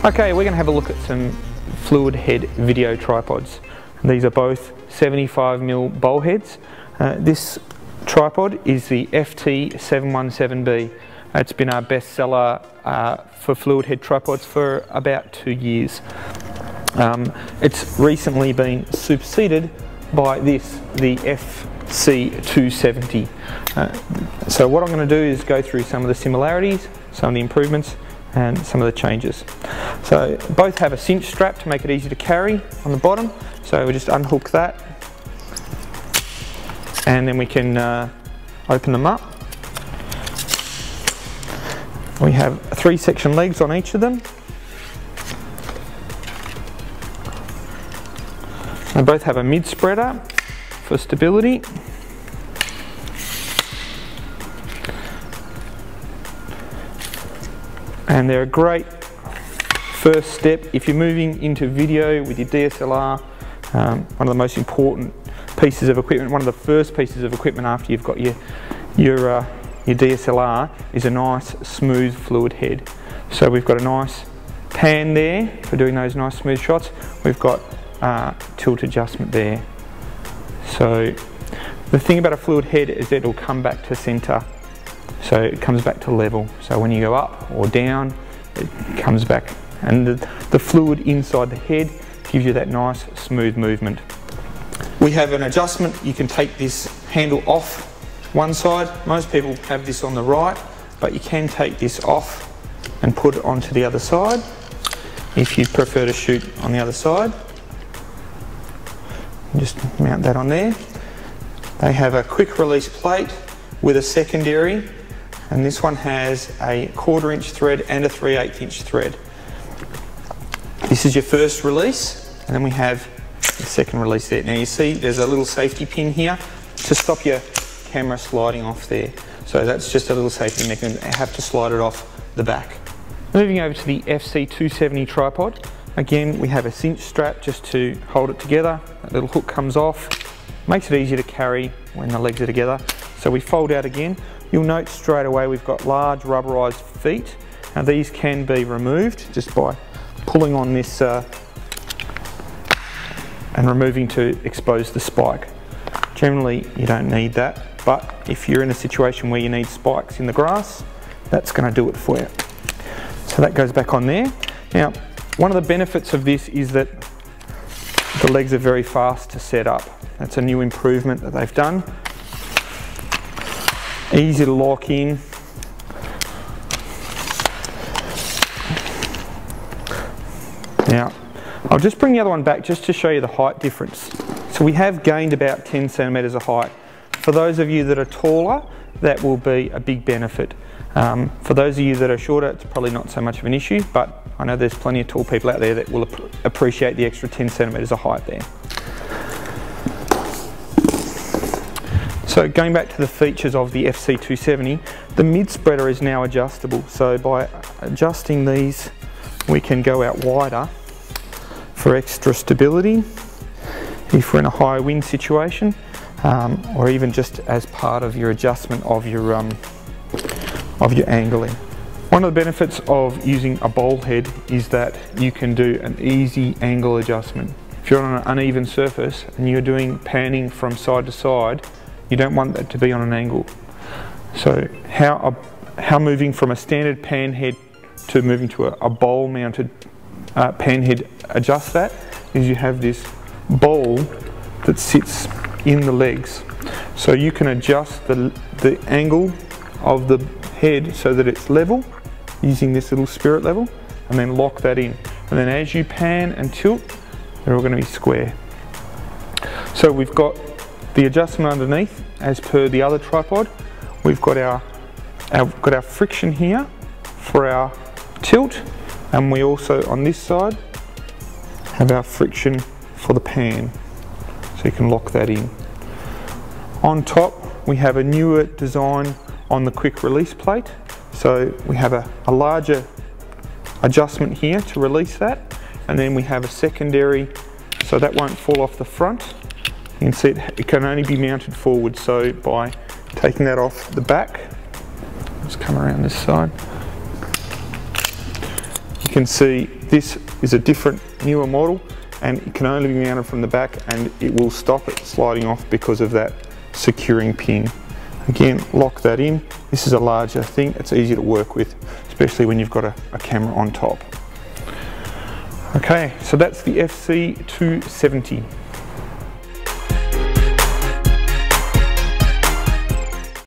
Okay, we're going to have a look at some fluid head video tripods. These are both 75mm bowl heads. This tripod is the FT-717B. It's been our best seller for fluid head tripods for about 2 years. It's recently been superseded by this, the FC-270. So what I'm going to do is go through some of the similarities, some of the improvements and some of the changes. So both have a cinch strap to make it easy to carry on the bottom, so we just unhook that and then we can open them up. We have 3 section legs on each of them. They both have a mid spreader for stability. And they're a great first step if you're moving into video with your DSLR. One of the most important pieces of equipment, one of the first pieces of equipment after you've got your DSLR is a nice smooth fluid head. So we've got a nice pan there for doing those nice smooth shots. We've got tilt adjustment there. So the thing about a fluid head is that it'll come back to center. So it comes back to level. So when you go up or down, it comes back. And the fluid inside the head gives you that nice smooth movement. We have an adjustment. You can take this handle off one side. Most people have this on the right, but you can take this off and put it onto the other side if you prefer to shoot on the other side. Just mount that on there. They have a quick release plate with a secondary, and this one has a 1/4 inch thread and a 3/8 inch thread. This is your first release, and then we have the second release there. Now you see there's a little safety pin here to stop your camera sliding off there. So that's just a little safety mechanism. You have to slide it off the back. Moving over to the FC-270 tripod. Again, we have a cinch strap just to hold it together. That little hook comes off. Makes it easier to carry when the legs are together. So we fold out again. You'll note straight away we've got large rubberized feet. Now these can be removed just by pulling on this and removing to expose the spike. Generally you don't need that, but if you're in a situation where you need spikes in the grass, that's going to do it for you. So that goes back on there. Now one of the benefits of this is that the legs are very fast to set up. That's a new improvement that they've done. Easy to lock in. Now, I'll just bring the other one back just to show you the height difference. So we have gained about 10 centimetres of height. For those of you that are taller, that will be a big benefit. For those of you that are shorter, it's probably not so much of an issue, but I know there's plenty of tall people out there that will appreciate the extra 10 centimetres of height there. So going back to the features of the FC-270, the mid spreader is now adjustable. So by adjusting these, we can go out wider for extra stability if we're in a high wind situation, or even just as part of your adjustment of your angling. One of the benefits of using a bowl head is that you can do an easy angle adjustment. If you're on an uneven surface and you're doing panning from side to side, you don't want that to be on an angle. So how moving from a standard pan head to moving to a bowl mounted pan head adjusts that is you have this bowl that sits in the legs. So you can adjust the angle of the head so that it's level using this little spirit level, and then lock that in. And then as you pan and tilt, they're all going to be square. So we've got the adjustment underneath as per the other tripod. We've got our friction here for our tilt, and we also on this side have our friction for the pan, so you can lock that in. On top we have a newer design on the quick release plate, so we have a larger adjustment here to release that, and then we have a secondary so that won't fall off the front. You can see it can only be mounted forward, so by taking that off the back, let's come around this side, you can see this is a different, newer model, and it can only be mounted from the back, and it will stop it sliding off because of that securing pin. Again, lock that in. This is a larger thing, it's easy to work with, especially when you've got a camera on top. Okay, so that's the FC-270.